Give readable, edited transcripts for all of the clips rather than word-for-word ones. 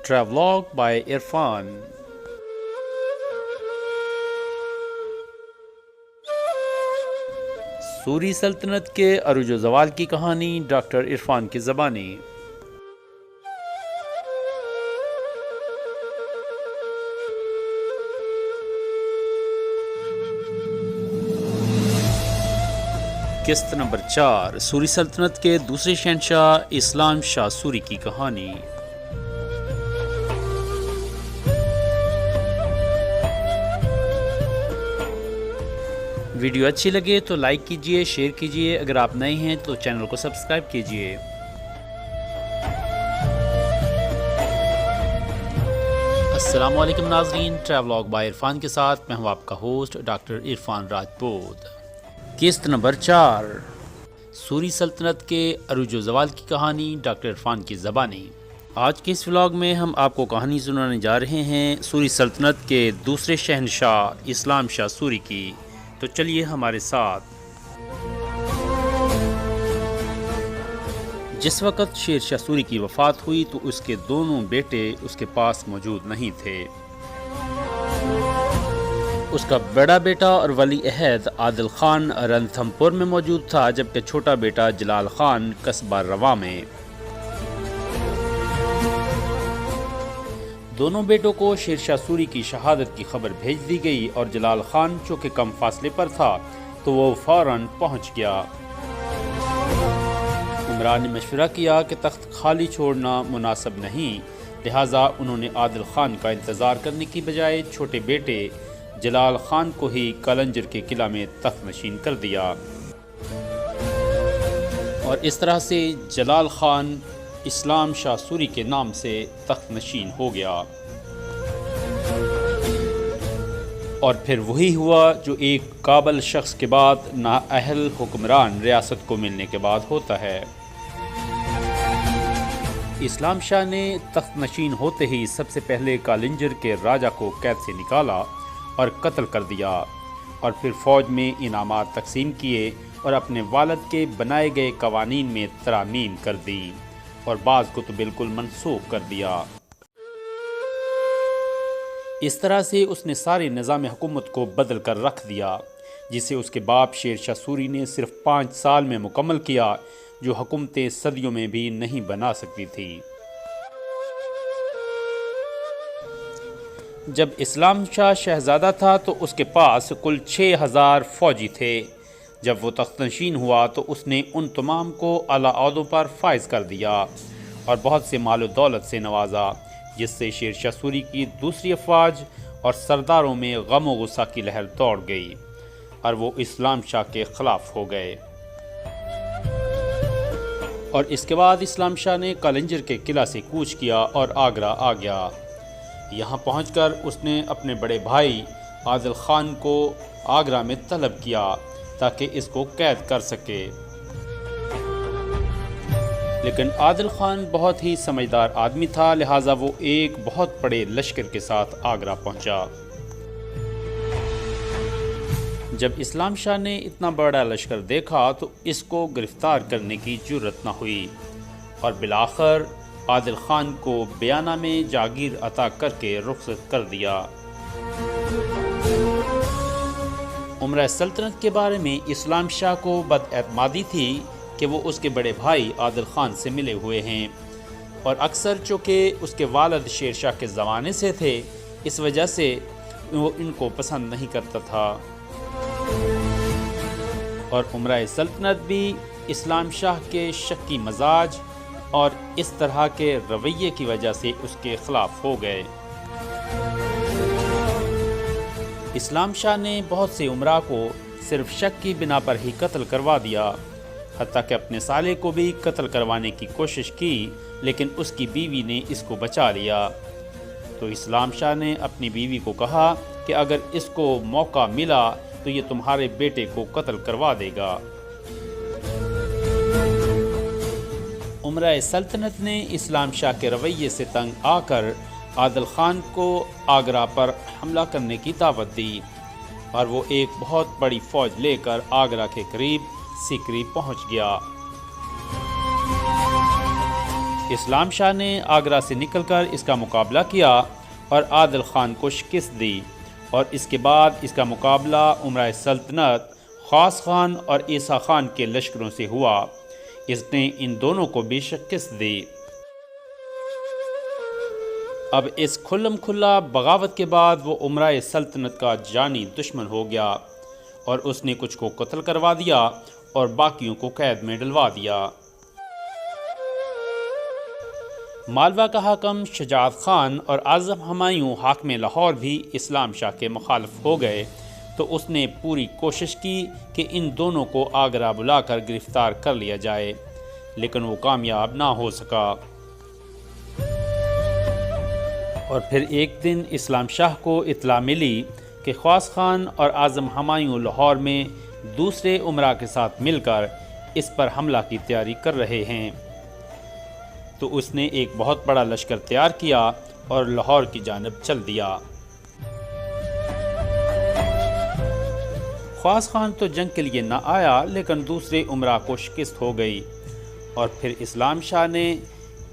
Travelogue by Irfan. Sorry سلطنت کے عروج و زوال کی کہانی ڈاکٹر عرفان کی زبانی. قسط نمبر 4 سوری سلطنت کے دوسرے شہنشاہ اسلام شاہ سوری کی کہانی. ویڈیو اچھی لگے تو لائک کیجئے، شیئر کیجئے، اگر آپ نئے ہیں تو چینل کو سبسکرائب کیجئے. السلام علیکم ناظرین، ٹریولاگ بائی عرفان کے ساتھ میں ہوں آپ کا ہوسٹ ڈاکٹر عرفان راجپوت. قسط نمبر 4 سوری سلطنت کے عروج و زوال کی کہانی ڈاکٹر عرفان کی زبانی. آج کے اس ولاگ میں ہم آپ کو کہانی سنانے جا رہے ہیں سوری سلطنت کے دوسرے شہنشاہ اسلام شاہ سوری کی. تو چلیے ہمارے ساتھ. جس وقت شیر شاہ سوری کی وفات ہوئی تو اس کے دونوں بیٹے اس کے پاس موجود نہیں تھے. اس کا بڑا بیٹا اور ولی عہد عادل خان رنتھم پور میں موجود تھا، جبکہ چھوٹا بیٹا جلال خان قصبہ رواں میں. دونوں بیٹوں کو شیر شاہ سوری کی شہادت کی خبر بھیج دی گئی اور جلال خان چونکہ کم فاصلے پر تھا تو وہ فوراً پہنچ گیا. عمران نے مشورہ کیا کہ تخت خالی چھوڑنا مناسب نہیں، لہٰذا انہوں نے عادل خان کا انتظار کرنے کی بجائے چھوٹے بیٹے جلال خان کو ہی کلنجر کے قلعہ میں تخت نشین کر دیا، اور اس طرح سے جلال خان اسلام شاہ سوری کے نام سے تخت نشین ہو گیا. اور پھر وہی ہوا جو ایک قابل شخص کے بعد نااہل حکمران ریاست کو ملنے کے بعد ہوتا ہے. اسلام شاہ نے تخت نشین ہوتے ہی سب سے پہلے کالنجر کے راجہ کو قید سے نکالا اور قتل کر دیا، اور پھر فوج میں انعامات تقسیم کیے اور اپنے والد کے بنائے گئے قوانین میں ترامیم کر دی اور بعض کو تو بالکل منسوخ کر دیا. اس طرح سے اس نے سارے نظام حکومت کو بدل کر رکھ دیا، جسے اس کے باپ شیر شاہ سوری نے صرف 5 سال میں مکمل کیا، جو حکومتیں صدیوں میں بھی نہیں بنا سکتی تھی. جب اسلام شاہ شہزادہ تھا تو اس کے پاس کل 6000 فوجی تھے. جب وہ تخت نشین ہوا تو اس نے ان تمام کو اعلیٰ عہدوں پر فائز کر دیا اور بہت سے مال و دولت سے نوازا، جس سے شیر شاہ سوری کی دوسری افواج اور سرداروں میں غم و غصہ کی لہر دوڑ گئی اور وہ اسلام شاہ کے خلاف ہو گئے. اور اس کے بعد اسلام شاہ نے کالنجر کے قلعہ سے کوچ کیا اور آگرہ آ گیا. یہاں پہنچ کر اس نے اپنے بڑے بھائی عادل خان کو آگرہ میں طلب کیا تاکہ اس کو قید کر سکے، لیکن عادل خان بہت ہی سمجھدار آدمی تھا، لہٰذا وہ ایک بہت بڑے لشکر کے ساتھ آگرہ پہنچا. جب اسلام شاہ نے اتنا بڑا لشکر دیکھا تو اس کو گرفتار کرنے کی جرت نہ ہوئی، اور بالآخر عادل خان کو بیانہ میں جاگیر عطا کر کے رخصت کر دیا. عمرہ سلطنت کے بارے میں اسلام شاہ کو بد اعتمادی تھی کہ وہ اس کے بڑے بھائی عادل خان سے ملے ہوئے ہیں، اور اکثر چونکہ اس کے والد شیر شاہ کے زمانے سے تھے، اس وجہ سے وہ ان کو پسند نہیں کرتا تھا. اور عمرہ سلطنت بھی اسلام شاہ کے شکی مزاج اور اس طرح کے رویے کی وجہ سے اس کے خلاف ہو گئے. اسلام شاہ نے بہت سے امراء کو صرف شک کی بنا پر ہی قتل کروا دیا، حتیٰ کہ اپنے سالے کو بھی قتل کروانے کی کوشش کی، لیکن اس کی بیوی نے اس کو بچا لیا. تو اسلام شاہ نے اپنی بیوی کو کہا کہ اگر اس کو موقع ملا تو یہ تمہارے بیٹے کو قتل کروا دے گا. عمرہ سلطنت نے اسلام شاہ کے رویے سے تنگ آ کر عادل خان کو آگرہ پر حملہ کرنے کی دعوت دی، اور وہ ایک بہت بڑی فوج لے کر آگرہ کے قریب سیکری پہنچ گیا. اسلام شاہ نے آگرہ سے نکل کر اس کا مقابلہ کیا اور عادل خان کو شکست دی، اور اس کے بعد اس کا مقابلہ امراء سلطنت خاص خان اور عیسیٰ خان کے لشکروں سے ہوا۔ اس نے ان دونوں کو بھی شکست دی۔ اب اس کھلم کھلا بغاوت کے بعد وہ امراء سلطنت کا جانی دشمن ہو گیا، اور اس نے کچھ کو قتل کروا دیا اور باقیوں کو قید میں ڈلوا دیا۔ مالوہ کا حاکم شجاعت خان اور اعظم ہمایوں حاکم لاہور بھی اسلام شاہ کے مخالف ہو گئے، تو اس نے پوری کوشش کی کہ ان دونوں کو آگرہ بلا کر گرفتار کر لیا جائے، لیکن وہ کامیاب نہ ہو سکا۔ اور پھر ایک دن اسلام شاہ کو اطلاع ملی کہ خواص خان اور اعظم ہمایوں لاہور میں دوسرے امراء کے ساتھ مل کر اس پر حملہ کی تیاری کر رہے ہیں، تو اس نے ایک بہت بڑا لشکر تیار کیا اور لاہور کی جانب چل دیا۔ خواص خان تو جنگ کے لیے نہ آیا، لیکن دوسرے امراء کو شکست ہو گئی، اور پھر اسلام شاہ نے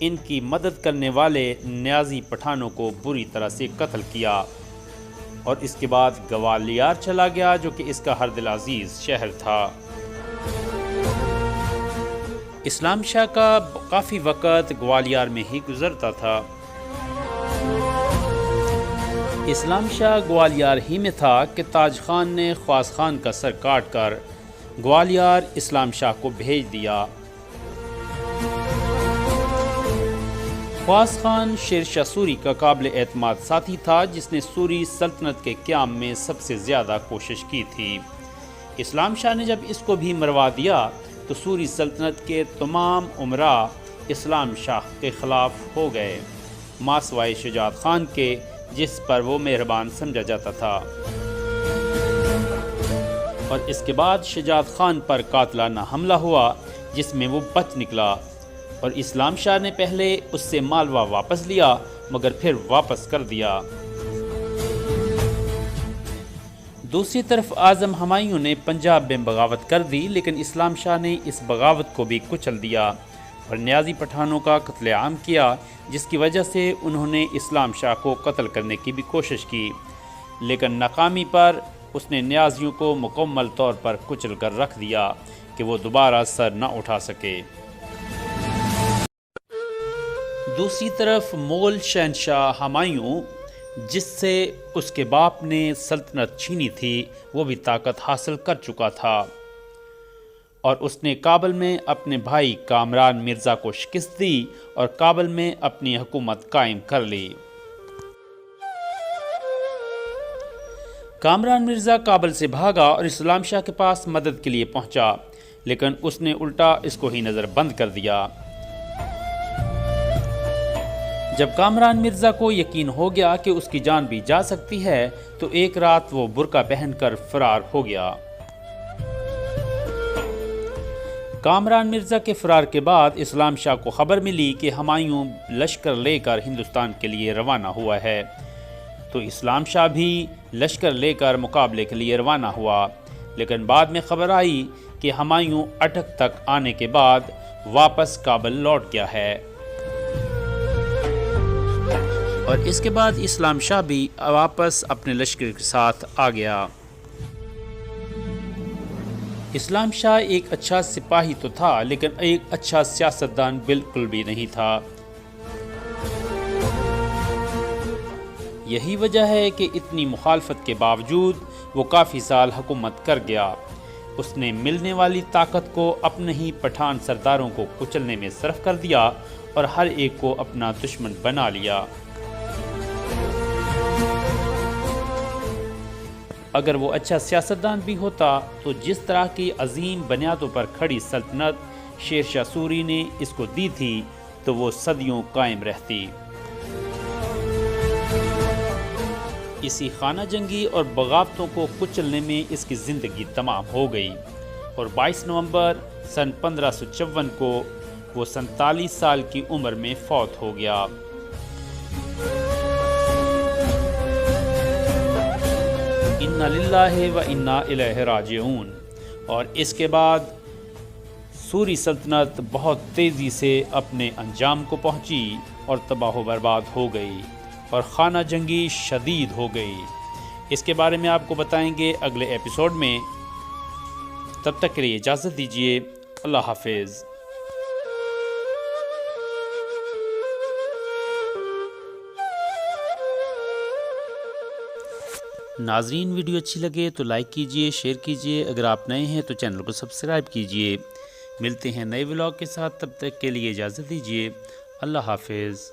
ان کی مدد کرنے والے نیازی پٹھانوں کو بری طرح سے قتل کیا، اور اس کے بعد گوالیار چلا گیا جو کہ اس کا ہر دل عزیز شہر تھا۔ اسلام شاہ کا کافی وقت گوالیار میں ہی گزرتا تھا۔ اسلام شاہ گوالیار ہی میں تھا کہ تاج خان نے خواص خان کا سر کاٹ کر گوالیار اسلام شاہ کو بھیج دیا۔ خواص خان شیر شاہ سوری کا قابل اعتماد ساتھی تھا، جس نے سوری سلطنت کے قیام میں سب سے زیادہ کوشش کی تھی۔ اسلام شاہ نے جب اس کو بھی مروا دیا تو سوری سلطنت کے تمام امراء اسلام شاہ کے خلاف ہو گئے، ماسوائے شجاعت خان کے، جس پر وہ مہربان سمجھا جاتا تھا۔ اور اس کے بعد شجاعت خان پر قاتلانہ حملہ ہوا، جس میں وہ بچ نکلا، اور اسلام شاہ نے پہلے اس سے مالوہ واپس لیا مگر پھر واپس کر دیا۔ دوسری طرف اعظم ہمایوں نے پنجاب میں بغاوت کر دی، لیکن اسلام شاہ نے اس بغاوت کو بھی کچل دیا اور نیازی پٹھانوں کا قتل عام کیا، جس کی وجہ سے انہوں نے اسلام شاہ کو قتل کرنے کی بھی کوشش کی، لیکن ناکامی پر اس نے نیازیوں کو مکمل طور پر کچل کر رکھ دیا کہ وہ دوبارہ سر نہ اٹھا سکے۔ دوسری طرف مغل شہنشاہ ہمایوں، جس سے اس کے باپ نے سلطنت چھینی تھی، وہ بھی طاقت حاصل کر چکا تھا، اور اس نے کابل میں اپنے بھائی کامران مرزا کو شکست دی اور کابل میں اپنی حکومت قائم کر لی۔ کامران مرزا کابل سے بھاگا اور اسلام شاہ کے پاس مدد کے لیے پہنچا، لیکن اس نے الٹا اس کو ہی نظر بند کر دیا۔ جب کامران مرزا کو یقین ہو گیا کہ اس کی جان بھی جا سکتی ہے، تو ایک رات وہ برقع پہن کر فرار ہو گیا۔ کامران مرزا کے فرار کے بعد اسلام شاہ کو خبر ملی کہ ہمایوں لشکر لے کر ہندوستان کے لیے روانہ ہوا ہے، تو اسلام شاہ بھی لشکر لے کر مقابلے کے لیے روانہ ہوا، لیکن بعد میں خبر آئی کہ ہمایوں اٹک تک آنے کے بعد واپس کابل لوٹ گیا ہے، اور اس کے بعد اسلام شاہ بھی واپس اپنے لشکر کے ساتھ آ گیا۔ اسلام شاہ ایک اچھا سپاہی تو تھا، لیکن ایک اچھا سیاستدان بالکل بھی نہیں تھا۔ یہی وجہ ہے کہ اتنی مخالفت کے باوجود وہ کافی سال حکومت کر گیا۔ اس نے ملنے والی طاقت کو اپنے ہی پٹھان سرداروں کو کچلنے میں صرف کر دیا اور ہر ایک کو اپنا دشمن بنا لیا۔ اگر وہ اچھا سیاستدان بھی ہوتا تو جس طرح کی عظیم بنیادوں پر کھڑی سلطنت شیر شاہ سوری نے اس کو دی تھی تو وہ صدیوں قائم رہتی۔ اسی خانہ جنگی اور بغاوتوں کو کچلنے میں اس کی زندگی تمام ہو گئی، اور 22 نومبر سن 1554 کو وہ 47 سال کی عمر میں فوت ہو گیا۔ انا للہ و انا الیہ راجعون۔ اور اس کے بعد سوری سلطنت بہت تیزی سے اپنے انجام کو پہنچی اور تباہ و برباد ہو گئی اور خانہ جنگی شدید ہو گئی۔ اس کے بارے میں آپ کو بتائیں گے اگلے ایپیسوڈ میں۔ تب تک کے لیے اجازت دیجیے، اللہ حافظ۔ ناظرین، ویڈیو اچھی لگے تو لائک کیجئے، شیئر کیجئے، اگر آپ نئے ہیں تو چینل کو سبسکرائب کیجئے۔ ملتے ہیں نئے ولاگ کے ساتھ، تب تک کے لیے اجازت دیجیے، اللہ حافظ۔